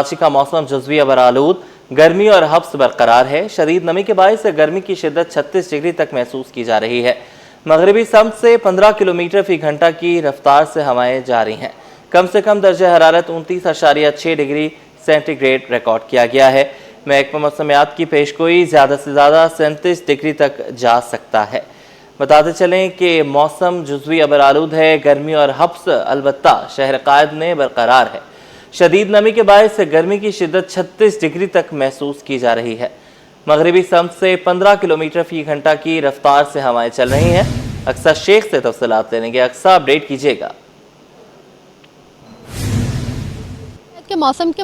कराची का मौसम जुज़वी अबरालूद, गर्मी और हब्स बरकरार है। शदीद नमी के बायस गर्मी की शिद्दत 36 डिग्री तक महसूस की जा रही है। मगरबी सम्त से 15 किलोमीटर फी घंटा की रफ्तार से हवाएं जारी हैं। कम से कम दर्जा हरारत 29.6 डिग्री सेंटीग्रेड रिकॉर्ड किया गया है। महकमा मौसमियात की पेशगोई ज़्यादा से ज़्यादा 37 डिग्री तक जा सकता है। बताते चलें कि मौसम जुज़वी अबरालूद है, गर्मी और हब्स अलबत्ता शहर कायद में बरकरार है। शदीद नमी के बायस गर्मी की शिद्दत 36 डिग्री तक महसूस की जा रही है। मगरबी सम्त से 15 किलोमीटर फी घंटा की रफ्तार से हवाएं चल रही हैं। अक्सा शेख से तफसीलात लेंगे। अक्सा, अपडेट कीजिएगा। के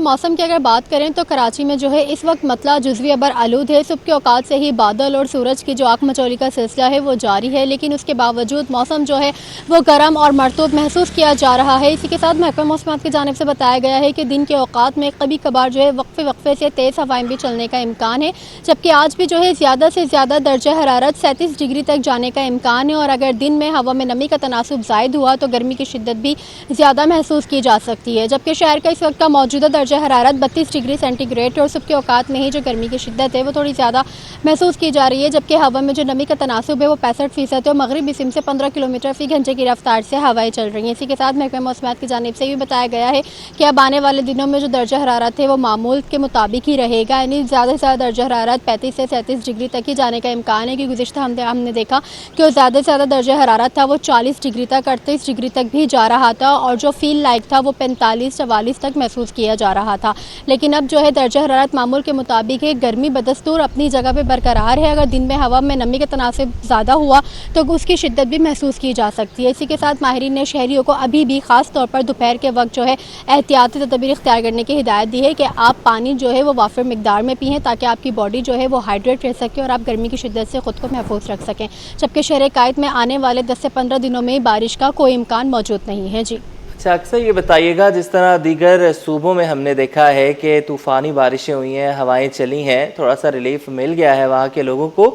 मौसम की अगर बात करें तो कराची में जो है इस वक्त मतला जुज़वी अबर आलूद है। सुबह के औकात से ही बादल और सूरज की जो आँख मचौली का सिलसिला है वो जारी है, लेकिन उसके बावजूद मौसम जो है वो गर्म और मरतूब महसूस किया जा रहा है। इसी के साथ महकमा मौसमियात की जानिब से बताया गया है कि दिन के औकात में कभी कभार जो है वक्फे से तेज़ हवाएँ भी चलने का इम्कान है, जबकि आज भी जो है ज़्यादा से ज़्यादा दर्जा हरारत 37 डिग्री तक जाने का इम्कान है। और अगर दिन में हवा में नमी का तनासुब ज़ायद हुआ तो गर्मी की शिद्दत भी ज़्यादा महसूस की जा सकती है। जबकि शहर का इस वक्त का मौजूदा दर्जा हरारत 32 डिग्री सेंटीग्रेड और सुबह के औकात में ही जो गर्मी की शिद्दत है वो थोड़ी ज़्यादा महसूस की जा रही है, जबकि हवा में जो नमी का तनासुब है वो 65% है और मगरबी सिम से 15 किलोमीटर फी घंटे की रफ्तार से हवाएं चल रही हैं। इसी के साथ महकमा मौसमियात की जानिब से भी बताया गया है कि अब आने वाले दिनों में जो दर्जा हरारत है वो मामूल के मुताबिक ही रहेगा, यानी ज़्यादा से ज़्यादा दर्जा हरारत 35 से 37 डिग्री तक ही जाने का इम्कान है। कि गुज़िश्ता हमने देखा कि वो ज़्यादा से ज़्यादा दर्जा हरारत था वो 40 डिग्री तक 38 डिग्री तक भी जा रहा था और जो फील लाइक था वो 45-44 तक महसूस किया जा रहा था। लेकिन अब जो है दर्जा हरारत मामूल के मुताबिक है। गर्मी बदस्तूर अपनी जगह पे बरकरार है। अगर दिन में हवा में नमी का तनासुब ज़्यादा हुआ तो उसकी शिद्दत भी महसूस की जा सकती है। इसी के साथ माहिरीन ने शहरियों को अभी भी ख़ास तौर पर दोपहर के वक्त जो है एहतियाती तदबीर इख्तियार करने की हिदायत दी है कि आप पानी जो है वो वाफिर मिकदार में पिएँ ताकि आपकी बॉडी जो है वो हाइड्रेट रह सके और आप गर्मी की शिद्दत से ख़ुद को महफूज रख सकें। जबकि शहर कायद में आने वाले 10 से 15 दिनों में बारिश का कोई इम्कान मौजूद नहीं है। जी अच्छा, अक्सर ये बताइएगा, जिस तरह दीगर सूबों में हमने देखा है कि तूफ़ानी बारिशें हुई हैं, हवाएं चली हैं, थोड़ा सा रिलीफ मिल गया है वहाँ के लोगों को,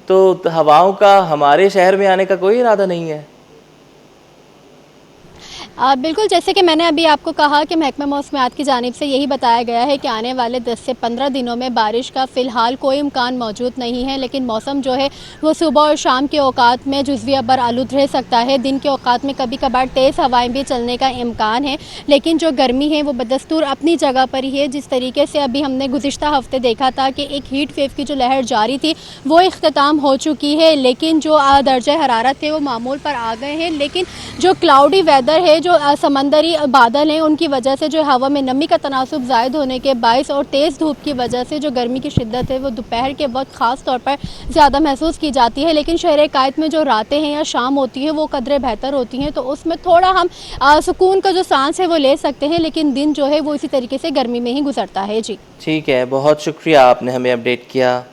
तो हवाओं का हमारे शहर में आने का कोई इरादा नहीं है? बिल्कुल, जैसे कि मैंने अभी आपको कहा कि महकमा मौसमियात की जानिब से यही बताया गया है कि आने वाले 10 से 15 दिनों में बारिश का फ़िलहाल कोई इम्कान मौजूद नहीं है, लेकिन मौसम जो है वो सुबह और शाम के औकात में जुज़वी अबर आलूद रह सकता है। दिन के औकात में कभी कभार तेज़ हवाएं भी चलने का इम्कान है, लेकिन जो गर्मी है वो बदस्तूर अपनी जगह पर ही है। जिस तरीके से अभी हमने गुज़िश्ता हफ़्ते देखा था कि एक हीट वेव की जो लहर जारी थी वो इख्तिताम हो चुकी है, लेकिन जो दर्जा हरारत थे वो मामूल पर आ गए हैं। लेकिन जो क्लाउडी वेदर है, जो समंदरी बादल हैं, उनकी वजह से जो हवा में नमी का तनासुब ज़ायद होने के बायस और तेज़ धूप की वजह से जो गर्मी की शिद्दत है वो दोपहर के वक्त ख़ास तौर पर ज़्यादा महसूस की जाती है। लेकिन शहर कायद में जो रातें हैं या शाम होती है वो कदरे बेहतर होती हैं, तो उसमें थोड़ा हम सुकून का जो सांस है वो ले सकते हैं, लेकिन दिन जो है वो इसी तरीके से गर्मी में ही गुजरता है। जी ठीक है, बहुत शुक्रिया, आपने हमें अपडेट किया।